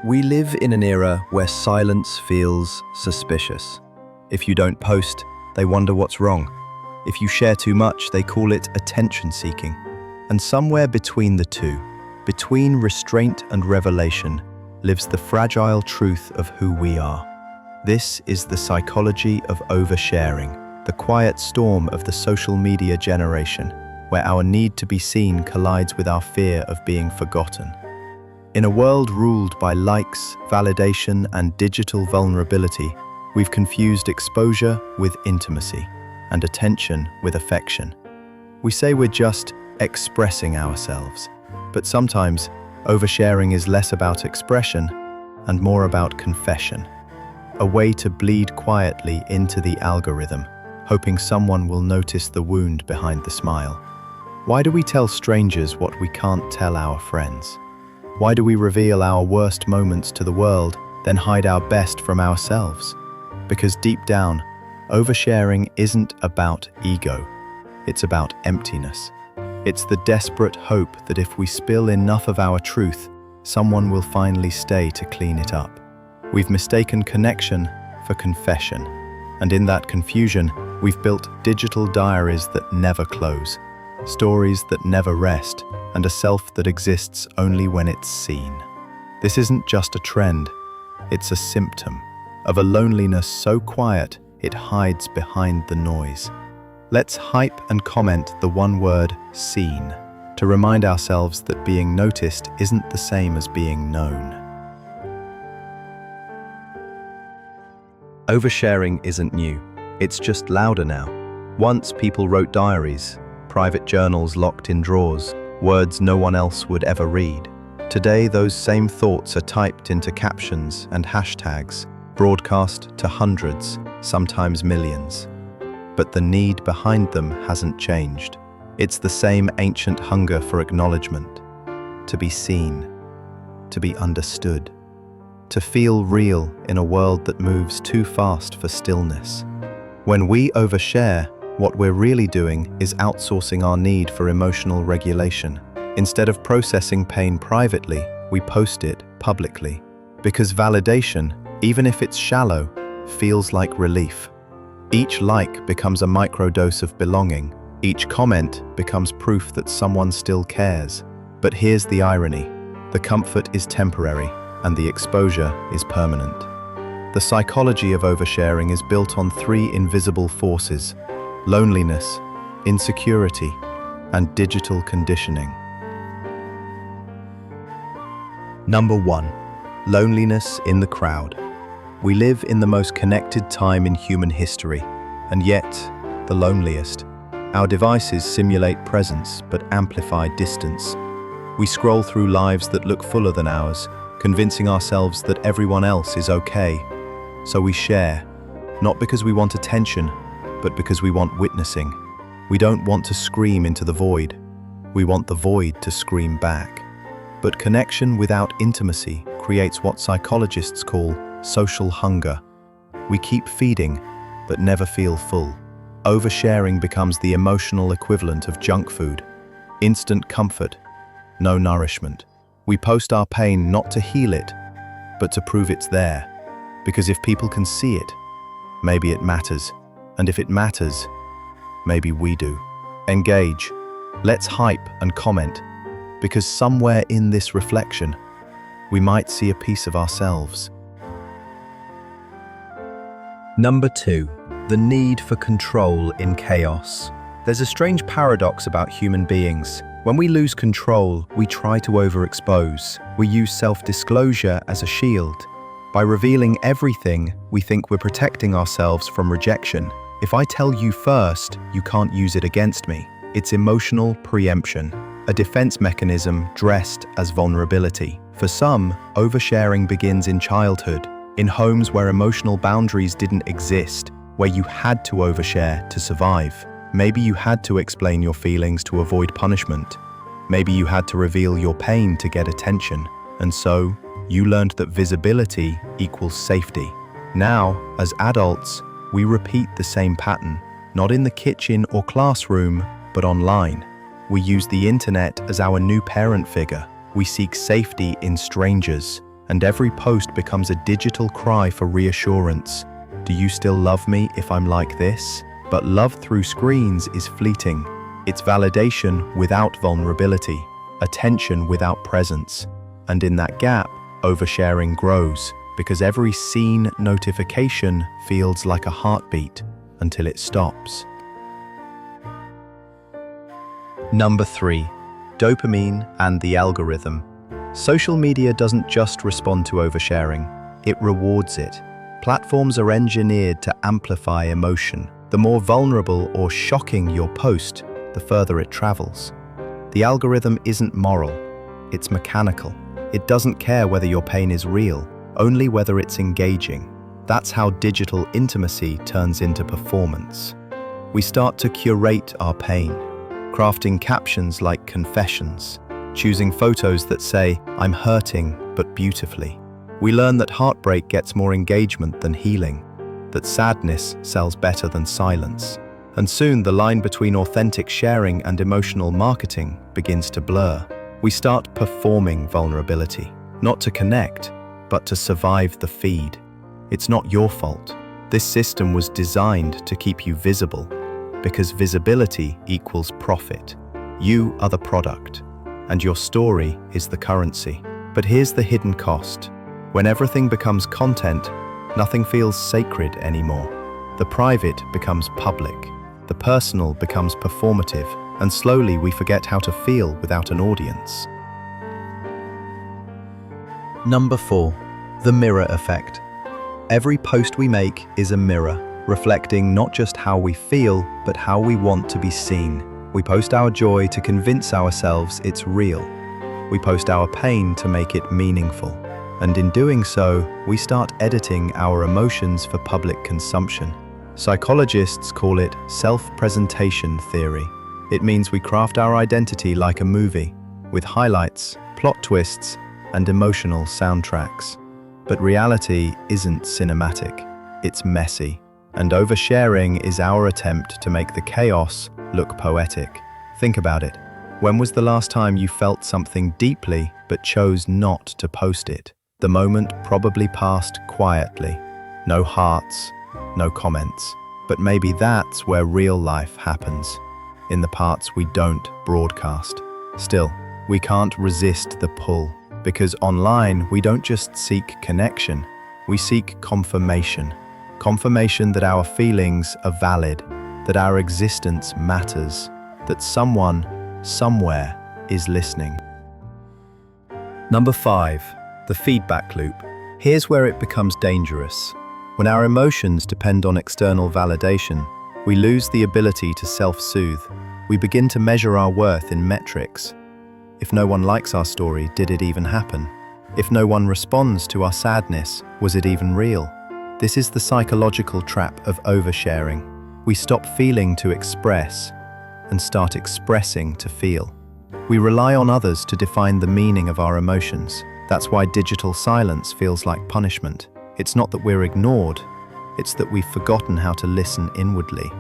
We live in an era where silence feels suspicious. If you don't post, they wonder what's wrong. If you share too much, they call it attention-seeking. And somewhere between the two, between restraint and revelation, lives the fragile truth of who we are. This is the psychology of oversharing, the quiet storm of the social media generation, where our need to be seen collides with our fear of being forgotten. In a world ruled by likes, validation, and digital vulnerability, we've confused exposure with intimacy and attention with affection. We say we're just expressing ourselves, but sometimes oversharing is less about expression and more about confession, a way to bleed quietly into the algorithm, hoping someone will notice the wound behind the smile. Why do we tell strangers what we can't tell our friends? Why do we reveal our worst moments to the world, then hide our best from ourselves? Because deep down, oversharing isn't about ego. It's about emptiness. It's the desperate hope that if we spill enough of our truth, someone will finally stay to clean it up. We've mistaken connection for confession, and in that confusion, we've built digital diaries that never close, stories that never rest, and a self that exists only when it's seen. This isn't just a trend, it's a symptom of a loneliness so quiet it hides behind the noise. Let's hype and comment the one word seen to remind ourselves that being noticed isn't the same as being known. Oversharing isn't new, it's just louder now. Once people wrote diaries, private journals locked in drawers, words no one else would ever read. Today, those same thoughts are typed into captions and hashtags, broadcast to hundreds, sometimes millions. But the need behind them hasn't changed. It's the same ancient hunger for acknowledgement, to be seen, to be understood, to feel real in a world that moves too fast for stillness. When we overshare, what we're really doing is outsourcing our need for emotional regulation. Instead of processing pain privately, we post it publicly. Because validation, even if it's shallow, feels like relief. Each like becomes a microdose of belonging. Each comment becomes proof that someone still cares. But here's the irony. The comfort is temporary, and the exposure is permanent. The psychology of oversharing is built on three invisible forces: loneliness, insecurity, and digital conditioning. Number 1. Loneliness in the crowd. We live in the most connected time in human history, and yet the loneliest. Our devices simulate presence but amplify distance. We scroll through lives that look fuller than ours, convincing ourselves that everyone else is okay. So we share, not because we want attention, but because we want witnessing. We don't want to scream into the void. We want the void to scream back. But connection without intimacy creates what psychologists call social hunger. We keep feeding, but never feel full. Oversharing becomes the emotional equivalent of junk food. Instant comfort, no nourishment. We post our pain not to heal it, but to prove it's there. Because if people can see it, maybe it matters. And if it matters, maybe we do. Engage. Let's hype and comment, because somewhere in this reflection, we might see a piece of ourselves. Number 2. The need for control in chaos. There's a strange paradox about human beings. When we lose control, we try to overexpose. We use self-disclosure as a shield. By revealing everything, we think we're protecting ourselves from rejection. If I tell you first, you can't use it against me. It's emotional preemption, a defense mechanism dressed as vulnerability. For some, oversharing begins in childhood, in homes where emotional boundaries didn't exist, where you had to overshare to survive. Maybe you had to explain your feelings to avoid punishment. Maybe you had to reveal your pain to get attention. And so, you learned that visibility equals safety. Now, as adults, we repeat the same pattern, not in the kitchen or classroom, but online. We use the internet as our new parent figure. We seek safety in strangers, and every post becomes a digital cry for reassurance. Do you still love me if I'm like this? But love through screens is fleeting. It's validation without vulnerability, attention without presence. And in that gap, oversharing grows, because every seen notification feels like a heartbeat until it stops. Number 3. Dopamine and the algorithm. Social media doesn't just respond to oversharing, it rewards it. Platforms are engineered to amplify emotion. The more vulnerable or shocking your post, the further it travels. The algorithm isn't moral, it's mechanical. It doesn't care whether your pain is real, only whether it's engaging. That's how digital intimacy turns into performance. We start to curate our pain, crafting captions like confessions, choosing photos that say, "I'm hurting, but beautifully." We learn that heartbreak gets more engagement than healing, that sadness sells better than silence. And soon the line between authentic sharing and emotional marketing begins to blur. We start performing vulnerability, not to connect, but to survive the feed. It's not your fault. This system was designed to keep you visible, because visibility equals profit. You are the product, and your story is the currency. But here's the hidden cost. When everything becomes content, nothing feels sacred anymore. The private becomes public, the personal becomes performative, and slowly we forget how to feel without an audience. Number 4. The mirror effect. Every post we make is a mirror, reflecting not just how we feel, but how we want to be seen. We post our joy to convince ourselves it's real. We post our pain to make it meaningful. And in doing so, we start editing our emotions for public consumption. Psychologists call it self-presentation theory. It means we craft our identity like a movie, with highlights, plot twists, and emotional soundtracks. But reality isn't cinematic, it's messy. And oversharing is our attempt to make the chaos look poetic. Think about it. When was the last time you felt something deeply but chose not to post it? The moment probably passed quietly. No hearts, no comments. But maybe that's where real life happens, in the parts we don't broadcast. Still, we can't resist the pull, because online we don't just seek connection, we seek confirmation. Confirmation that our feelings are valid, that our existence matters, that someone, somewhere, is listening. Number 5. The feedback loop. Here's where it becomes dangerous. When our emotions depend on external validation, we lose the ability to self-soothe. We begin to measure our worth in metrics. If no one likes our story, did it even happen? If no one responds to our sadness, was it even real? This is the psychological trap of oversharing. We stop feeling to express and start expressing to feel. We rely on others to define the meaning of our emotions. That's why digital silence feels like punishment. It's not that we're ignored, it's that we've forgotten how to listen inwardly.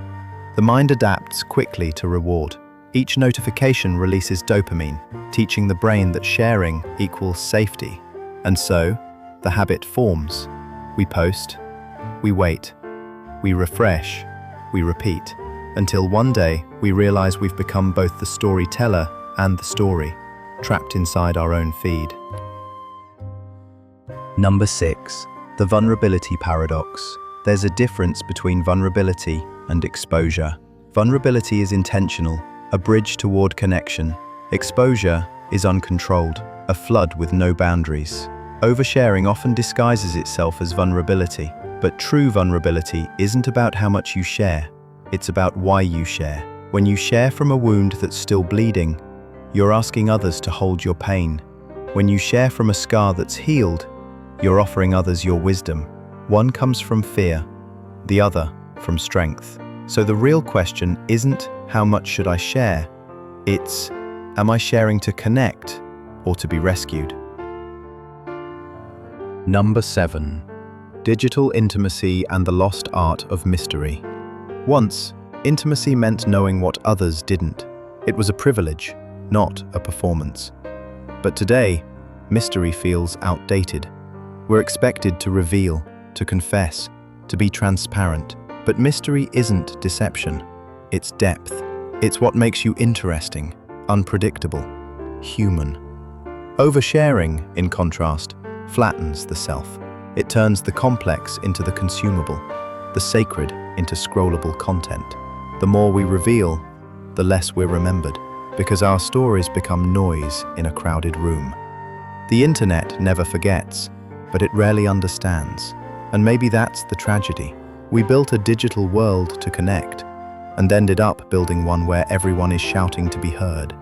The mind adapts quickly to reward. Each notification releases dopamine, teaching the brain that sharing equals safety. And so, the habit forms. We post, we wait, we refresh, we repeat, until one day we realize we've become both the storyteller and the story, trapped inside our own feed. Number 6. The vulnerability paradox. There's a difference between vulnerability and exposure. Vulnerability is intentional, a bridge toward connection. Exposure is uncontrolled, a flood with no boundaries. Oversharing often disguises itself as vulnerability, but true vulnerability isn't about how much you share, it's about why you share. When you share from a wound that's still bleeding, you're asking others to hold your pain. When you share from a scar that's healed, you're offering others your wisdom. One comes from fear, the other from strength. So the real question isn't how much should I share? It's, am I sharing to connect or to be rescued? Number 7. Digital intimacy and the lost art of mystery. Once, intimacy meant knowing what others didn't. It was a privilege, not a performance. But today, mystery feels outdated. We're expected to reveal, to confess, to be transparent. But mystery isn't deception. It's depth. It's what makes you interesting, unpredictable, human. Oversharing, in contrast, flattens the self. It turns the complex into the consumable, the sacred into scrollable content. The more we reveal, the less we're remembered, because our stories become noise in a crowded room. The internet never forgets, but it rarely understands. And maybe that's the tragedy. We built a digital world to connect, and ended up building one where everyone is shouting to be heard.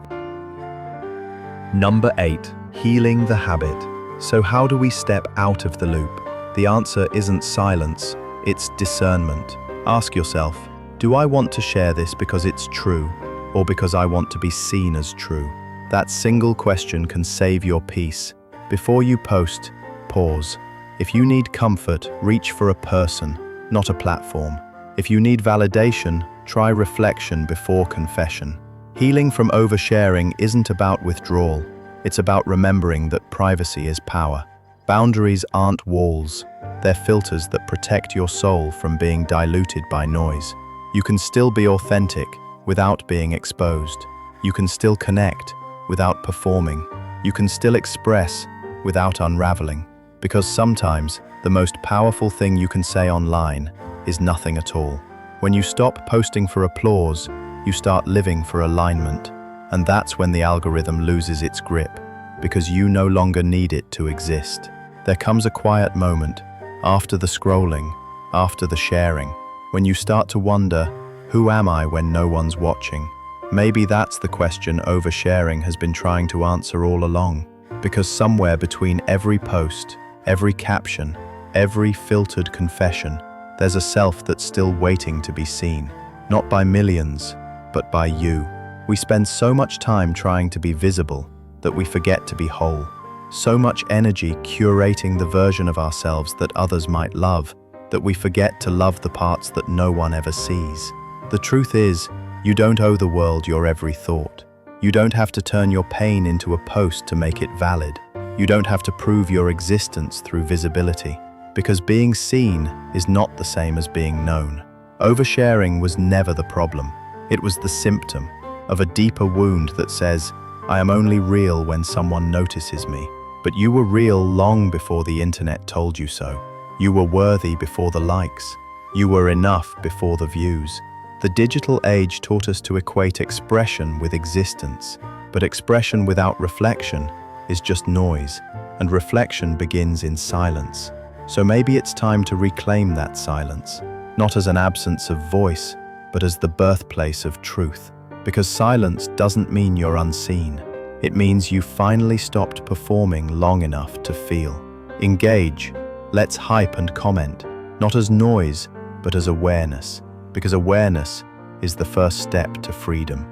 Number 8. Healing the habit. So how do we step out of the loop? The answer isn't silence, it's discernment. Ask yourself, do I want to share this because it's true, or because I want to be seen as true? That single question can save your peace. Before you post, pause. If you need comfort, reach for a person, not a platform. If you need validation, try reflection before confession. Healing from oversharing isn't about withdrawal. It's about remembering that privacy is power. Boundaries aren't walls. They're filters that protect your soul from being diluted by noise. You can still be authentic without being exposed. You can still connect without performing. You can still express without unraveling. Because sometimes the most powerful thing you can say online is nothing at all. When you stop posting for applause, you start living for alignment. And that's when the algorithm loses its grip, because you no longer need it to exist. There comes a quiet moment, after the scrolling, after the sharing, when you start to wonder, who am I when no one's watching? Maybe that's the question oversharing has been trying to answer all along. Because somewhere between every post, every caption, every filtered confession, there's a self that's still waiting to be seen. Not by millions, but by you. We spend so much time trying to be visible that we forget to be whole. So much energy curating the version of ourselves that others might love, that we forget to love the parts that no one ever sees. The truth is, you don't owe the world your every thought. You don't have to turn your pain into a post to make it valid. You don't have to prove your existence through visibility, because being seen is not the same as being known. Oversharing was never the problem. It was the symptom of a deeper wound that says, I am only real when someone notices me. But you were real long before the internet told you so. You were worthy before the likes. You were enough before the views. The digital age taught us to equate expression with existence, but expression without reflection is just noise, and reflection begins in silence. So maybe it's time to reclaim that silence, not as an absence of voice, but as the birthplace of truth. Because silence doesn't mean you're unseen. It means you finally stopped performing long enough to feel. Engage. Let's hype and comment, not as noise, but as awareness. Because awareness is the first step to freedom.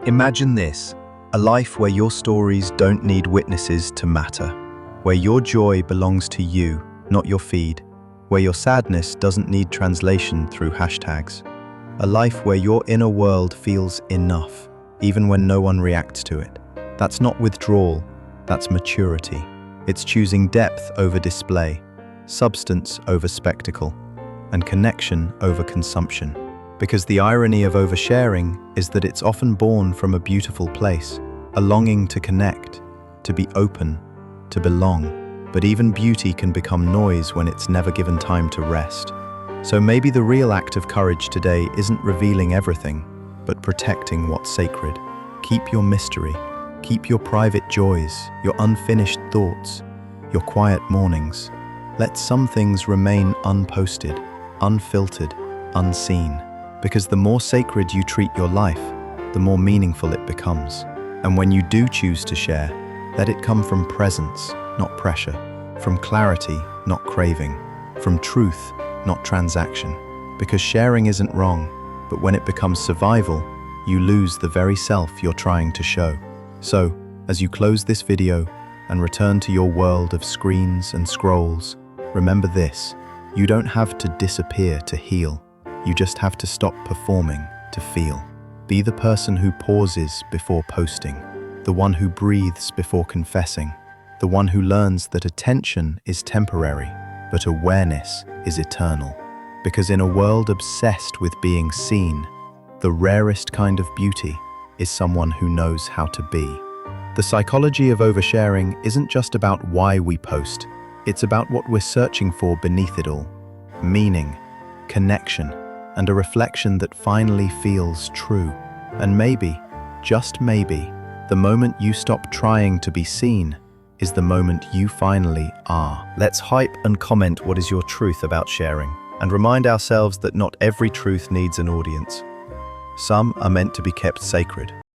Imagine this, a life where your stories don't need witnesses to matter, where your joy belongs to you, not your feed, where your sadness doesn't need translation through hashtags, a life where your inner world feels enough, even when no one reacts to it. That's not withdrawal, that's maturity. It's choosing depth over display, substance over spectacle, and connection over consumption. Because the irony of oversharing is that it's often born from a beautiful place, a longing to connect, to be open, to belong. But even beauty can become noise when it's never given time to rest. So maybe the real act of courage today isn't revealing everything, but protecting what's sacred. Keep your mystery, keep your private joys, your unfinished thoughts, your quiet mornings. Let some things remain unposted, unfiltered, unseen. Because the more sacred you treat your life, the more meaningful it becomes. And when you do choose to share, let it come from presence, not pressure, from clarity, not craving, from truth, not transaction. Because sharing isn't wrong, but when it becomes survival, you lose the very self you're trying to show. So, as you close this video and return to your world of screens and scrolls, remember this: you don't have to disappear to heal. You just have to stop performing to feel. Be the person who pauses before posting, the one who breathes before confessing, the one who learns that attention is temporary, but awareness is eternal. Because in a world obsessed with being seen, the rarest kind of beauty is someone who knows how to be. The psychology of oversharing isn't just about why we post, it's about what we're searching for beneath it all. Meaning, connection, and a reflection that finally feels true. And maybe, just maybe, the moment you stop trying to be seen is the moment you finally are. Let's hype and comment what is your truth about sharing, and remind ourselves that not every truth needs an audience. Some are meant to be kept sacred.